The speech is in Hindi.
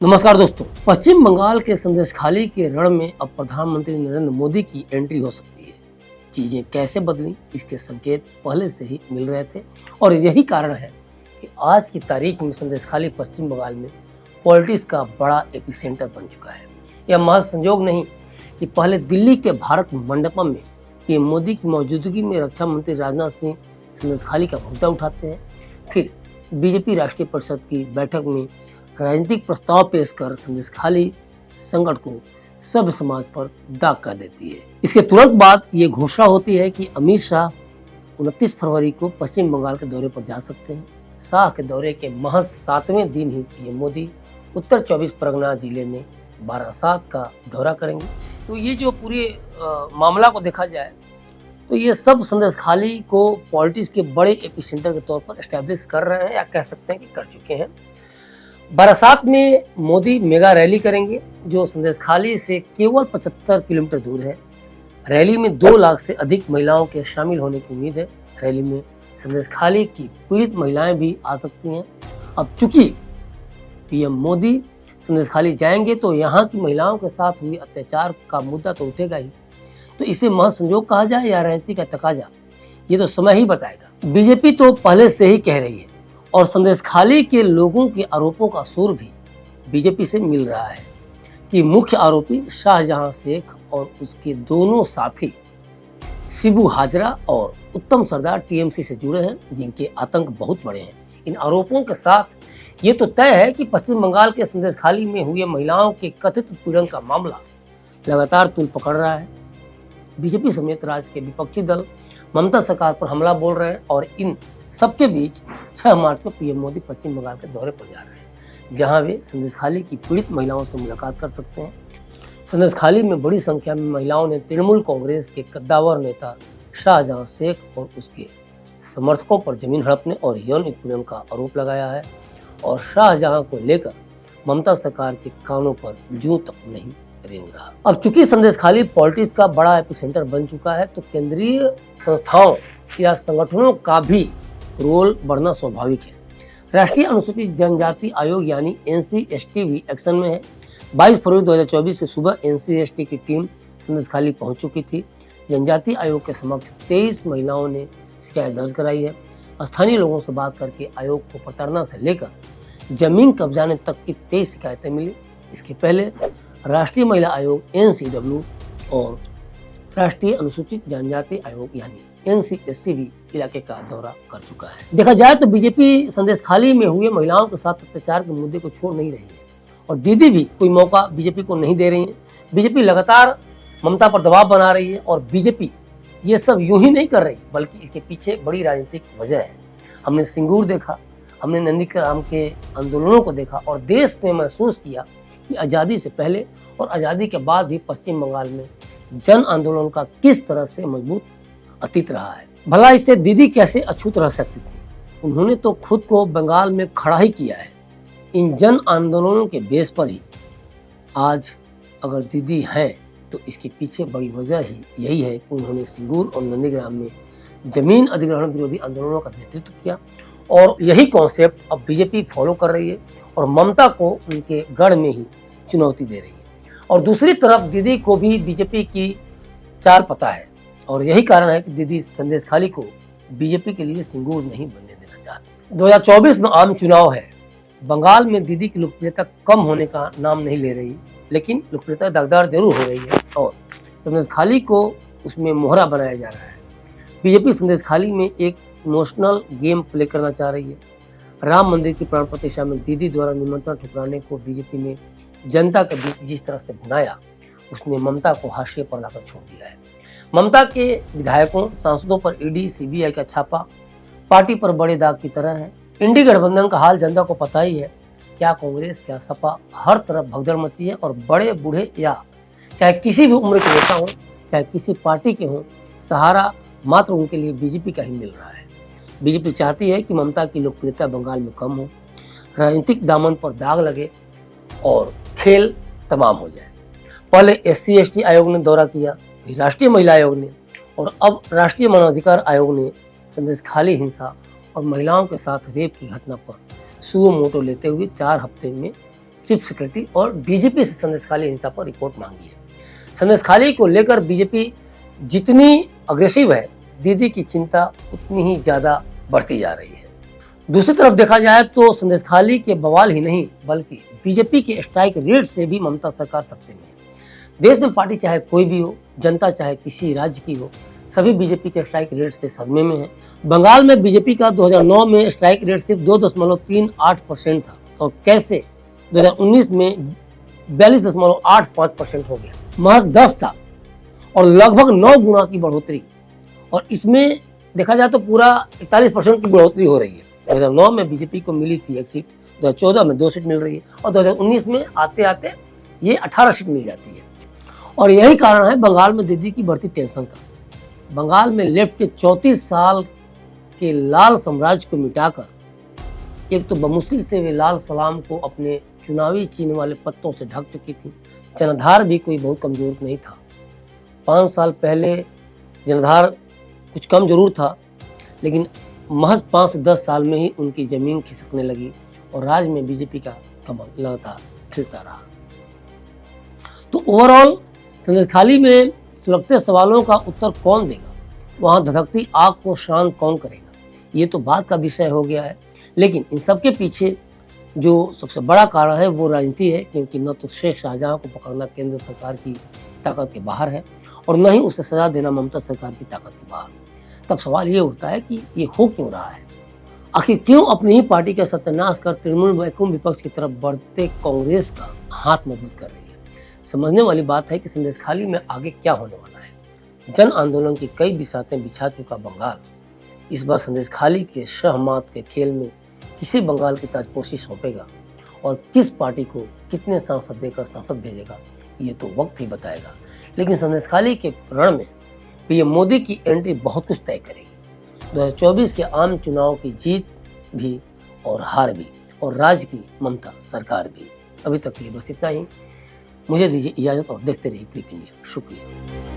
नमस्कार दोस्तों। पश्चिम बंगाल के संदेशखाली के रण में अब प्रधानमंत्री नरेंद्र मोदी की एंट्री हो सकती है। चीजें कैसे बदली, इसके संकेत पहले से ही मिल रहे थे और यही कारण है कि आज की तारीख में संदेशखाली पश्चिम बंगाल में पॉलिटिक्स का बड़ा एपिसेंटर बन चुका है। यह महज संयोग नहीं कि पहले दिल्ली के भारत मंडपम में पीएम मोदी की मौजूदगी में रक्षा मंत्री राजनाथ सिंह संदेशखाली का मुद्दा उठाते हैं, फिर बीजेपी राष्ट्रीय परिषद की बैठक में राजनीतिक प्रस्ताव पेश कर संदेशखाली संकट को सभ्य समाज पर दाग कर देती है। इसके तुरंत बाद ये घोषणा होती है कि अमित शाह 29 फरवरी को पश्चिम बंगाल के दौरे पर जा सकते हैं। शाह के दौरे के महज 7वें दिन ही पीएम मोदी उत्तर 24 परगना जिले में बारासात का दौरा करेंगे। तो ये जो पूरे मामला को देखा जाए तो ये सब संदेशखाली को पॉलिटिक्स के बड़े एपिसेंटर के तौर पर एस्टैब्लिश कर रहे हैं, या कह सकते हैं कि कर चुके हैं। बारासात में मोदी मेगा रैली करेंगे जो संदेशखाली से केवल 75 किलोमीटर दूर है। रैली में 2 लाख से अधिक महिलाओं के शामिल होने की उम्मीद है। रैली में संदेशखाली की पीड़ित महिलाएं भी आ सकती हैं। अब चूंकि पीएम मोदी संदेशखाली जाएंगे तो यहाँ की महिलाओं के साथ हुए अत्याचार का मुद्दा तो उठेगा ही। तो इसे महज संजोग कहा जाए या राजनीति का तकाजा, ये तो समय ही बताएगा। बीजेपी तो पहले से ही कह रही है और संदेशखाली के लोगों के आरोपों का सुर भी बीजेपी से मिल रहा है कि मुख्य आरोपी शाहजहां शेख और उसके दोनों साथी शिबू हाजरा और उत्तम सरदार टीएमसी से जुड़े हैं, जिनके आतंक बहुत बड़े हैं। इन आरोपों के साथ ये तो तय है कि पश्चिम बंगाल के संदेशखाली में हुए महिलाओं के कथित उत्पीड़न का मामला लगातार तूल पकड़ रहा है। बीजेपी समेत राज्य के विपक्षी दल ममता सरकार पर हमला बोल रहे हैं और इन सबके बीच 6 मार्च को पीएम मोदी पश्चिम बंगाल के दौरे पर जा रहे हैं, जहां वे संदेशखाली की पीड़ित महिलाओं से मुलाकात कर सकते हैं। संदेशखाली में बड़ी संख्या में महिलाओं ने तृणमूल कांग्रेस के कद्दावर नेता शाहजहां शेख और उसके समर्थकों पर जमीन हड़पने और यौन उत्पीड़न का आरोप लगाया है और शाहजहां को लेकर ममता सरकार के कानों पर जूं तक नहीं रेंग रहा। अब चूंकि संदेशखाली पॉलिटिक्स का बड़ा एपिसेंटर बन चुका है तो केंद्रीय संस्थाओं या संगठनों का भी रोल बढ़ना स्वाभाविक है। राष्ट्रीय अनुसूचित जनजाति आयोग यानी एनसीएसटी भी एक्शन में है। 22 फरवरी 2024 की सुबह एनसीएसटी की टीम संदेशखाली पहुंच चुकी थी। जनजाति आयोग के समक्ष 23 महिलाओं ने शिकायत दर्ज कराई है। स्थानीय लोगों से बात करके आयोग को प्रताड़ना से लेकर जमीन कब्जाने तक की 23 शिकायतें मिली। इसके पहले राष्ट्रीय महिला आयोग एनसीडब्ल्यू और राष्ट्रीय अनुसूचित जनजाति आयोग यानी एनसीएससी भी इलाके का दौरा कर चुका है। देखा जाए तो बीजेपी संदेशखाली में हुए महिलाओं के साथ अत्याचार के मुद्दे को छोड़ नहीं रही है और दीदी भी कोई मौका बीजेपी को नहीं दे रही है। बीजेपी लगातार ममता पर दबाव बना रही है और बीजेपी ये सब यूं ही नहीं कर रही, बल्कि इसके पीछे बड़ी राजनीतिक वजह है। हमने सिंगूर देखा, हमने नंदीग्राम के आंदोलनों को देखा और देश में महसूस किया कि आज़ादी से पहले और आज़ादी के बाद भी पश्चिम बंगाल में जन आंदोलन का किस तरह से मजबूत अतीत रहा है। भला इससे दीदी कैसे अछूत रह सकती थी? उन्होंने तो खुद को बंगाल में खड़ा ही किया है। इन जन आंदोलनों के बेस पर ही आज अगर दीदी हैं तो इसके पीछे बड़ी वजह ही यही है कि उन्होंने सिंगूर और नंदीग्राम में जमीन अधिग्रहण विरोधी आंदोलनों का नेतृत्व किया और यही कॉन्सेप्ट अब बीजेपी फॉलो कर रही है और ममता को उनके गढ़ में ही चुनौती दे रही है। और दूसरी तरफ दीदी को भी बीजेपी की चाल पता है और यही कारण है कि दीदी संदेशखाली को बीजेपी के लिए सिंगूर नहीं बनने देना चाहती। 2024 में आम चुनाव है। बंगाल में दीदी की लोकप्रियता कम होने का नाम नहीं ले रही, लेकिन लोकप्रियता दागदार जरूर हो रही है और संदेशखाली को उसमें मोहरा बनाया जा रहा है। बीजेपी संदेशखाली में एक इमोशनल गेम प्ले करना चाह रही है। राम मंदिर की प्राण प्रतिष्ठा में दीदी द्वारा निमंत्रण ठुकराने को बीजेपी ने जनता के बीच जिस तरह से भुनाया, उसने ममता को हाशिए पर लाकर छोड़ दिया है। ममता के विधायकों सांसदों पर ईडी सीबीआई का छापा पार्टी पर बड़े दाग की तरह है। इंडी गठबंधन का हाल जनता को पता ही है। क्या कांग्रेस क्या सपा, हर तरफ भगदड़ मची है और बड़े बूढ़े या चाहे किसी भी उम्र के नेता हो, चाहे किसी पार्टी के हों, सहारा मात्र उनके लिए बीजेपी का ही मिल रहा है। बीजेपी चाहती है कि ममता की लोकप्रियता बंगाल में कम हो, राजनीतिक दामन पर दाग लगे और खेल तमाम हो जाए। पहले SC/ST आयोग ने दौरा किया, फिर राष्ट्रीय महिला आयोग ने और अब राष्ट्रीय मानवाधिकार आयोग ने संदेशखाली हिंसा और महिलाओं के साथ रेप की घटना पर सुओ मोटो लेते हुए 4 हफ्ते में चीफ सेक्रेटरी और डीजीपी से संदेशखाली हिंसा पर रिपोर्ट मांगी है। संदेशखाली को लेकर बीजेपी जितनी अग्रेसिव है, दीदी की चिंता उतनी ही ज्यादा बढ़ती जा रही है। दूसरी तरफ देखा जाए तो संदेशखाली के बवाल ही नहीं बल्कि बीजेपी के स्ट्राइक रेट से भी ममता सरकार सत्ते में है। देश में पार्टी चाहे कोई भी हो, जनता चाहे किसी राज्य की हो, सभी बीजेपी के स्ट्राइक रेट से सदमे में है। बंगाल में बीजेपी का 2009 में स्ट्राइक रेट सिर्फ 2.38% था और कैसे 2019 में 42.85% हो गया। महज 10 साल और लगभग 9 गुना की बढ़ोतरी। और इसमें देखा जाए तो पूरा 41% की बढ़ोतरी हो रही है। 2009 में बीजेपी को मिली थी 1 सीट, 2014 में 2 सीट मिल रही है और 2019 में आते आते ये 18 सीट मिल जाती है। और यही कारण है बंगाल में दीदी की बढ़ती टेंशन का। बंगाल में लेफ्ट के 34 साल के लाल साम्राज्य को मिटाकर एक तो बमुश्किल से वे लाल सलाम को अपने चुनावी चिन्ह वाले पत्तों से ढक चुकी थी। जनाधार भी कोई बहुत कमजोर नहीं था। 5 साल पहले जनाधार कुछ कम जरूर था, लेकिन महज 5 से 10 साल में ही उनकी जमीन खिसकने लगी और राज्य में बीजेपी का कमल लगातार खिलता रहा। तो ओवरऑल संदेशखाली में सुलगते सवालों का उत्तर कौन देगा, वहां धधकती आग को शांत कौन करेगा, ये तो बात का विषय हो गया है। लेकिन इन सब के पीछे जो सबसे बड़ा कारण है वो राजनीति है, क्योंकि न तो शेख शाहजहां को पकड़ना केंद्र सरकार की ताकत के बाहर है और न ही उसे सजा देना ममता सरकार की ताकत के बाहर। तब सवाल ये उठता है कि ये हो क्यों रहा है। आखिर क्यों अपनी ही पार्टी का सत्यानाश कर तृणमूल वैकुम विपक्ष की तरफ बढ़ते कांग्रेस का हाथ मजबूत कर रही है। समझने वाली बात है कि संदेशखाली में आगे क्या होने वाला है। जन आंदोलन की कई बिसातें बिछा चुका बंगाल इस बार संदेशखाली के शहमात के खेल में किसे बंगाल की ताजपोशी सौंपेगा और किस पार्टी को कितने सांसद देकर संसद भेजेगा, ये तो वक्त ही बताएगा। लेकिन संदेशखाली के रण में पीएम मोदी की एंट्री बहुत कुछ तय करेगी। 2024 के आम चुनाव की जीत भी और हार भी और राज्य की ममता सरकार भी। अभी तक के लिए बस इतना ही। मुझे दीजिए इजाजत और देखते रहिए क्लिक इंडिया। शुक्रिया।